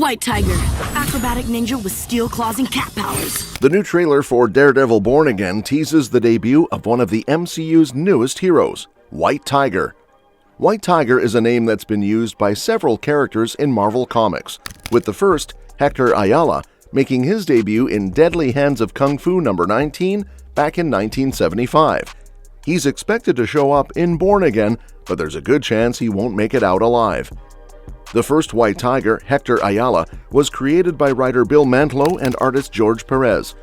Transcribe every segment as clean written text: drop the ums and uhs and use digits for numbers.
White Tiger, acrobatic ninja with steel claws and cat powers. The new trailer for Daredevil Born Again teases the debut of one of the MCU's newest heroes, White Tiger. White Tiger is a name that's been used by several characters in Marvel Comics, with the first, Hector Ayala, making his debut in Deadly Hands of Kung Fu No. 19 back in 1975. He's expected to show up in Born Again, but there's a good chance he won't make it out alive. The first White Tiger, Hector Ayala, was created by writer Bill Mantlo and artist George Pérez.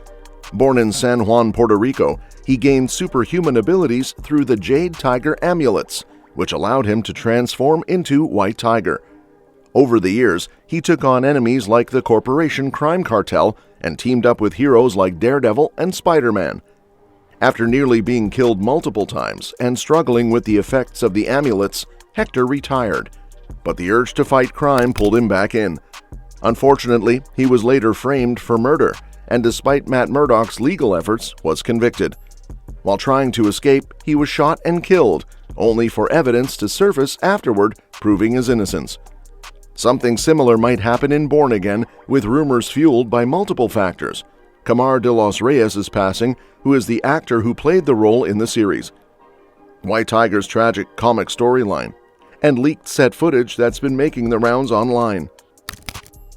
Born in San Juan, Puerto Rico, he gained superhuman abilities through the Jade Tiger amulets, which allowed him to transform into White Tiger. Over the years, he took on enemies like the corporation crime cartel and teamed up with heroes like Daredevil and Spider-Man. After nearly being killed multiple times and struggling with the effects of the amulets, Hector retired. But the urge to fight crime pulled him back in. Unfortunately, he was later framed for murder, and despite Matt Murdock's legal efforts, was convicted. While trying to escape, he was shot and killed, only for evidence to surface afterward proving his innocence. Something similar might happen in Born Again, with rumors fueled by multiple factors. Camar de los Reyes is passing, who is the actor who played the role in the series. White Tiger's tragic comic storyline, and leaked set footage that's been making the rounds online.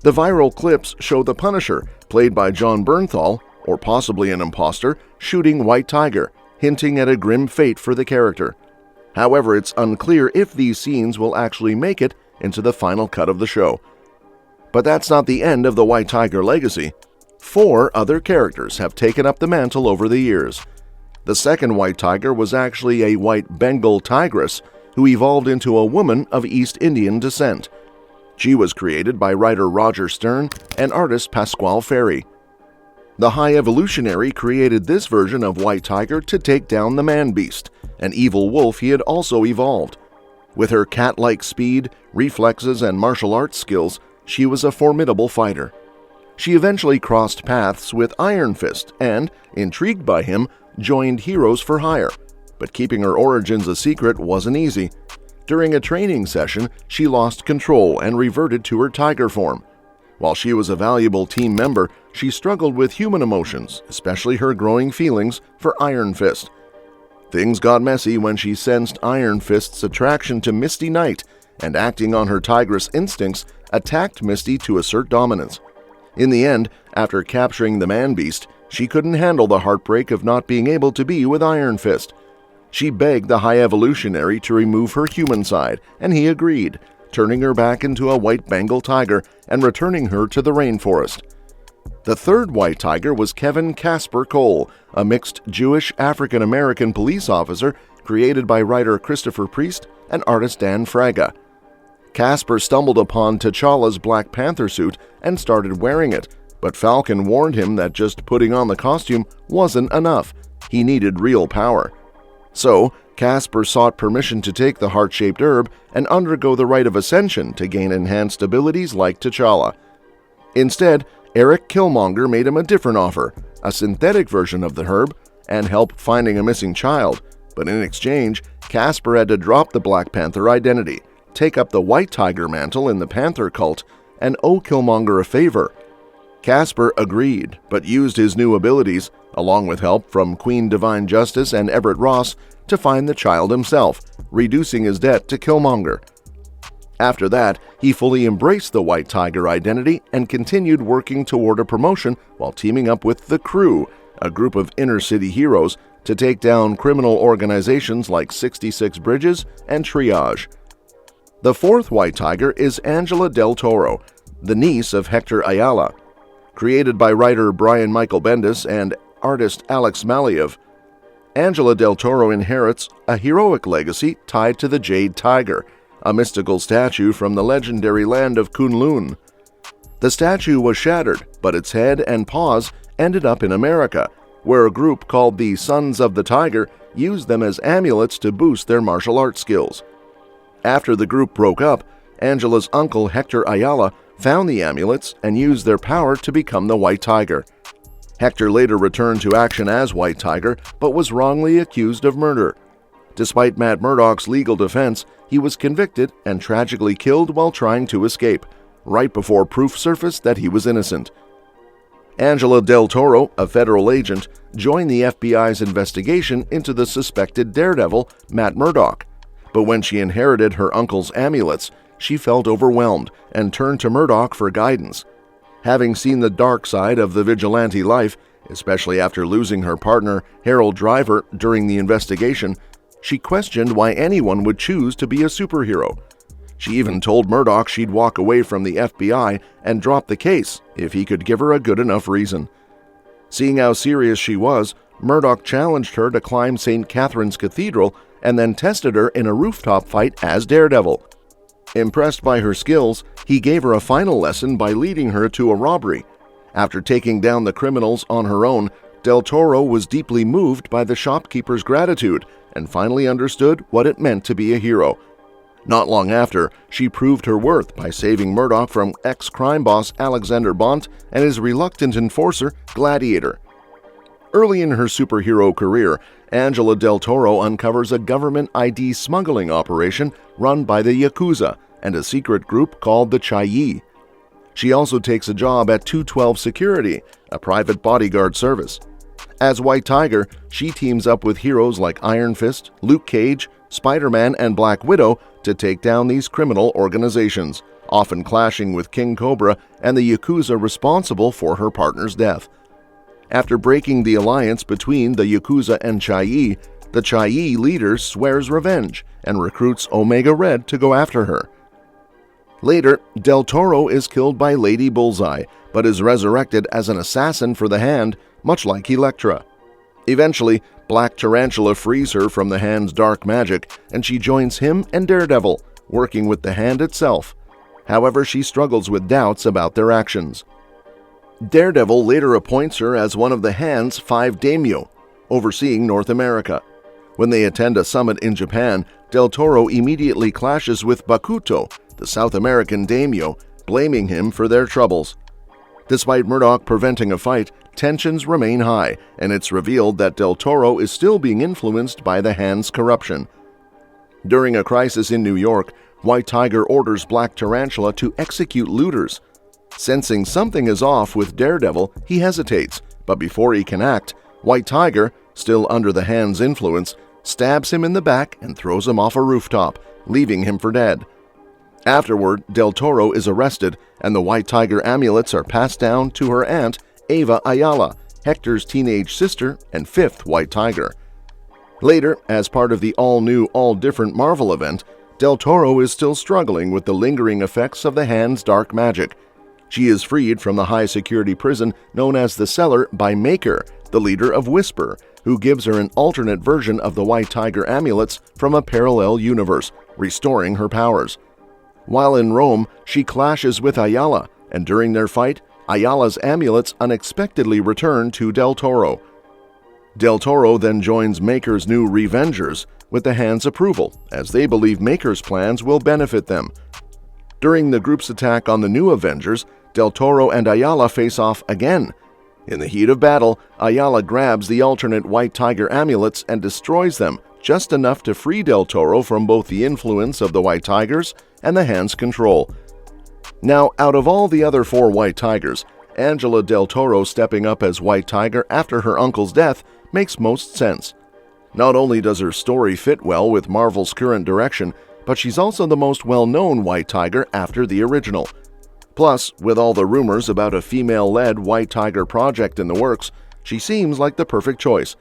The viral clips show the Punisher, played by Jon Bernthal, or possibly an imposter, shooting White Tiger, hinting at a grim fate for the character. However, it's unclear if these scenes will actually make it into the final cut of the show. But that's not the end of the White Tiger legacy. 4 other characters have taken up the mantle over the years. The second White Tiger was actually a white Bengal tigress who evolved into a woman of East Indian descent. She was created by writer Roger Stern and artist Pasquale Ferry. The High Evolutionary created this version of White Tiger to take down the Man-Beast, an evil wolf he had also evolved. With her cat-like speed, reflexes, and martial arts skills, she was a formidable fighter. She eventually crossed paths with Iron Fist and, intrigued by him, joined Heroes for Hire. But keeping her origins a secret wasn't easy. During a training session, she lost control and reverted to her tiger form. While she was a valuable team member, she struggled with human emotions, especially her growing feelings for Iron Fist. Things got messy when she sensed Iron Fist's attraction to Misty Knight and, acting on her tigress instincts, attacked Misty to assert dominance. In the end, after capturing the Man-Beast, she couldn't handle the heartbreak of not being able to be with Iron Fist. She begged the High Evolutionary to remove her human side, and he agreed, turning her back into a white Bengal tiger and returning her to the rainforest. The third White Tiger was Kevin Casper Cole, a mixed Jewish African-American police officer created by writer Christopher Priest and artist Dan Fraga. Casper stumbled upon T'Challa's Black Panther suit and started wearing it, but Falcon warned him that just putting on the costume wasn't enough. He needed real power. So, Casper sought permission to take the heart-shaped herb and undergo the rite of ascension to gain enhanced abilities like T'Challa. Instead, Eric Killmonger made him a different offer, a synthetic version of the herb, and help finding a missing child. But in exchange, Casper had to drop the Black Panther identity, take up the White Tiger mantle in the Panther cult, and owe Killmonger a favor. Casper agreed, but used his new abilities, along with help from Queen Divine Justice and Everett Ross, to find the child himself, reducing his debt to Killmonger. After that, he fully embraced the White Tiger identity and continued working toward a promotion while teaming up with The Crew, a group of inner-city heroes, to take down criminal organizations like 66 Bridges and Triage. The fourth White Tiger is Angela Del Toro, the niece of Hector Ayala. Created by writer Brian Michael Bendis and artist Alex Maliev, Angela Del Toro inherits a heroic legacy tied to the Jade Tiger, a mystical statue from the legendary land of Kunlun. The statue was shattered, but its head and paws ended up in America, where a group called the Sons of the Tiger used them as amulets to boost their martial arts skills. After the group broke up, Angela's uncle Hector Ayala found the amulets and used their power to become the White Tiger. Hector later returned to action as White Tiger, but was wrongly accused of murder. Despite Matt Murdock's legal defense, he was convicted and tragically killed while trying to escape, right before proof surfaced that he was innocent. Angela Del Toro, a federal agent, joined the FBI's investigation into the suspected daredevil, Matt Murdock. But when she inherited her uncle's amulets, she felt overwhelmed and turned to Murdock for guidance. Having seen the dark side of the vigilante life, especially after losing her partner, Harold Driver, during the investigation, she questioned why anyone would choose to be a superhero. She even told Murdock she'd walk away from the FBI and drop the case if he could give her a good enough reason. Seeing how serious she was, Murdock challenged her to climb St. Catherine's Cathedral and then tested her in a rooftop fight as Daredevil. Impressed by her skills, he gave her a final lesson by leading her to a robbery. After taking down the criminals on her own, Del Toro was deeply moved by the shopkeeper's gratitude and finally understood what it meant to be a hero. Not long after, she proved her worth by saving Murdock from ex-crime boss Alexander Bont and his reluctant enforcer, Gladiator. Early in her superhero career, Angela Del Toro uncovers a government ID smuggling operation run by the Yakuza and a secret group called the Chai. She also takes a job at 212 Security, a private bodyguard service. As White Tiger, she teams up with heroes like Iron Fist, Luke Cage, Spider-Man, and Black Widow to take down these criminal organizations, often clashing with King Cobra and the Yakuza responsible for her partner's death. After breaking the alliance between the Yakuza and Chai, the Chai leader swears revenge and recruits Omega Red to go after her. Later, Del Toro is killed by Lady Bullseye, but is resurrected as an assassin for the Hand, much like Elektra. Eventually, Black Tarantula frees her from the Hand's dark magic, and she joins him and Daredevil, working with the Hand itself. However, she struggles with doubts about their actions. Daredevil later appoints her as one of the Hand's 5 daimyo, overseeing North America. When they attend a summit in Japan, Del Toro immediately clashes with Bakuto, the South American daimyo, blaming him for their troubles. Despite Murdock preventing a fight, tensions remain high, and it's revealed that Del Toro is still being influenced by the Hand's corruption. During a crisis in New York, White Tiger orders Black Tarantula to execute looters. Sensing something is off with Daredevil, he hesitates, but before he can act, White Tiger, still under the Hand's influence, stabs him in the back and throws him off a rooftop, leaving him for dead. Afterward, Del Toro is arrested, and the White Tiger amulets are passed down to her aunt, Ava Ayala, Hector's teenage sister and 5th White Tiger. Later, as part of the all-new, all-different Marvel event, Del Toro is still struggling with the lingering effects of the Hand's dark magic. She is freed from the high-security prison known as the Cellar by Maker, the leader of Whisper, who gives her an alternate version of the White Tiger amulets from a parallel universe, restoring her powers. While in Rome, she clashes with Ayala, and during their fight, Ayala's amulets unexpectedly return to Del Toro. Del Toro then joins Maker's new Revengers with the Hand's approval, as they believe Maker's plans will benefit them. During the group's attack on the new Avengers, Del Toro and Ayala face off again. In the heat of battle, Ayala grabs the alternate White Tiger amulets and destroys them, just enough to free Del Toro from both the influence of the White Tigers and the Hand's control. Now, out of all the other 4 White Tigers, Angela Del Toro stepping up as White Tiger after her uncle's death makes most sense. Not only does her story fit well with Marvel's current direction, but she's also the most well-known White Tiger after the original. Plus, with all the rumors about a female-led White Tiger project in the works, she seems like the perfect choice.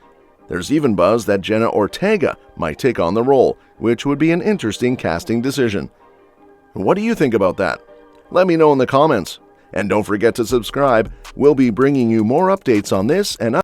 There's even buzz that Jenna Ortega might take on the role, which would be an interesting casting decision. What do you think about that? Let me know in the comments. And don't forget to subscribe. We'll be bringing you more updates on this and